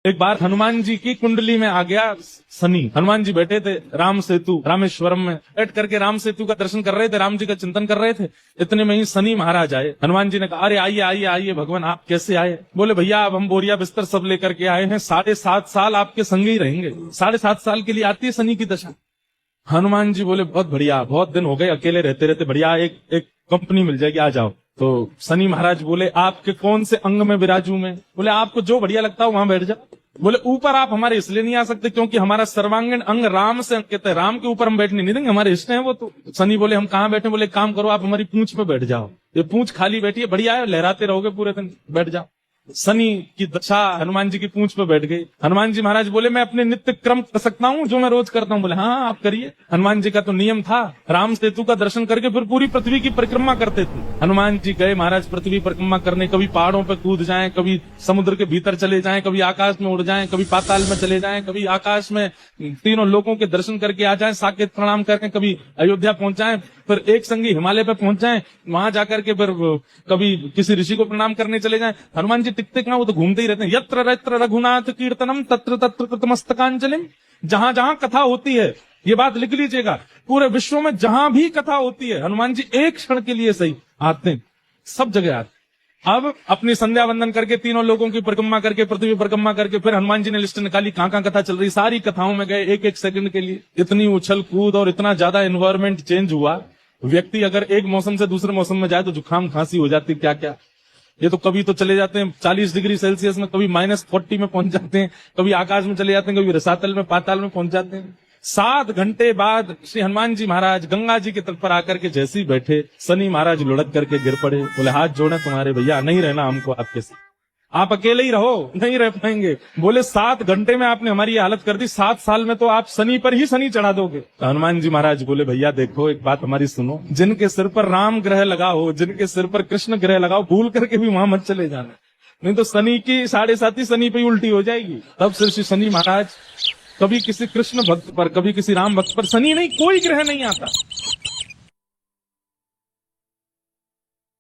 एक बार हनुमान जी की कुंडली में आ गया शनि। हनुमान जी बैठे थे राम सेतु रामेश्वरम में, बैठ करके राम सेतु का दर्शन कर रहे थे, राम जी का चिंतन कर रहे थे। इतने में ही शनि महाराज आए। हनुमान जी ने कहा, अरे आइए आइए आइए भगवान, आप कैसे आए? बोले भैया अब हम बोरिया बिस्तर सब लेकर के आए हैं, 7.5 साल आपके संग ही रहेंगे। 7.5 साल के लिए आती है शनि की दशा। हनुमान जी बोले बहुत बढ़िया, बहुत दिन हो गए अकेले रहते रहते, बढ़िया एक कंपनी मिल जाएगी, आ जाओ। तो शनि महाराज बोले, आपके कौन से अंग में विराजू मैं? बोले आपको जो बढ़िया लगता हो वहां बैठ जाओ। बोले ऊपर आप हमारे इसलिए नहीं आ सकते क्योंकि हमारा सर्वांगीण अंग राम से अंकित है, राम के ऊपर हम बैठने नहीं देंगे, हमारे इष्ट हैं वो। तो शनि बोले हम कहाँ बैठे? बोले काम करो, आप हमारी पूंछ पे बैठ जाओ, ये पूंछ खाली बैठी है, बढ़िया है, लहराते रहोगे पूरे दिन, बैठ जाओ। शनि की दशा हनुमान जी की पूंछ पे बैठ गई। हनुमान जी महाराज बोले मैं अपने नित्य क्रम कर सकता हूँ जो मैं रोज करता हूँ? बोले हाँ आप करिए। हनुमान जी का तो नियम था, राम सेतु का दर्शन करके फिर पूरी पृथ्वी की परिक्रमा करते थे। हनुमान जी गए महाराज पृथ्वी परिक्रमा करने, कभी पहाड़ों पे कूद जाएं, कभी समुद्र के भीतर चले जाएं, कभी आकाश में उड़ जाएं, कभी पाताल में चले जाएं, कभी आकाश में तीनों लोगों के दर्शन करके आ जाएं, साकेत प्रणाम करके कभी अयोध्या पहुंच जाएं, फिर एक संगी हिमालय पे पहुंच जाएं, वहां जाकर के फिर कभी किसी ऋषि को प्रणाम करने चले जाएं। हनुमान जी टिकते कहां, वो तो घूमते ही रहते हैं। यत्र यत्र रघुनाथ कीर्तनम तत्र तत्र कृतमस्तकांजलिम। जहां जहां कथा होती है, ये बात लिख लीजिएगा, पूरे विश्व में जहां भी कथा होती है हनुमान जी एक क्षण के लिए सही आते हैं, सब जगह आते। अब अपनी संध्या वंदन करके तीनों लोगों की परिक्रमा करके पृथ्वी परिक्रमा करके फिर हनुमान जी ने लिस्ट निकाली कहां कहां कथा चल रही, सारी कथाओं में गए एक एक सेकंड के लिए। इतनी उछल कूद और इतना ज्यादा एनवायरमेंट चेंज हुआ, व्यक्ति अगर एक मौसम से दूसरे मौसम में जाए तो जुकाम खांसी हो जाती, क्या क्या। ये तो कभी तो चले जाते हैं 40 डिग्री सेल्सियस में, कभी -40 में पहुंच जाते हैं, कभी आकाश में चले जाते हैं, कभी रसातल में पाताल में पहुंच जाते हैं। 7 घंटे बाद श्री हनुमान जी महाराज गंगा जी के तट पर आकर के जैसे ही बैठे, शनि महाराज लुढ़क करके गिर पड़े। बोले हाथ जोड़े तुम्हारे भैया, नहीं रहना हमको आपके साथ, आप अकेले ही रहो, नहीं रह पाएंगे। बोले 7 घंटे में आपने हमारी हालत कर दी, 7 साल में तो आप शनि पर ही शनि चढ़ा दोगे। तो हनुमान जी महाराज बोले भैया देखो एक बात हमारी सुनो, जिनके सिर पर राम ग्रह लगा हो, जिनके सिर पर कृष्ण ग्रह लगा हो, भूल करके भी वहां मत चले जाना, नहीं तो शनि की 7.5 शनि पे ही उल्टी हो जाएगी। तब सिर श्री शनि महाराज, कभी किसी कृष्ण भक्त पर, कभी किसी राम भक्त पर शनि नहीं, कोई ग्रह नहीं आता।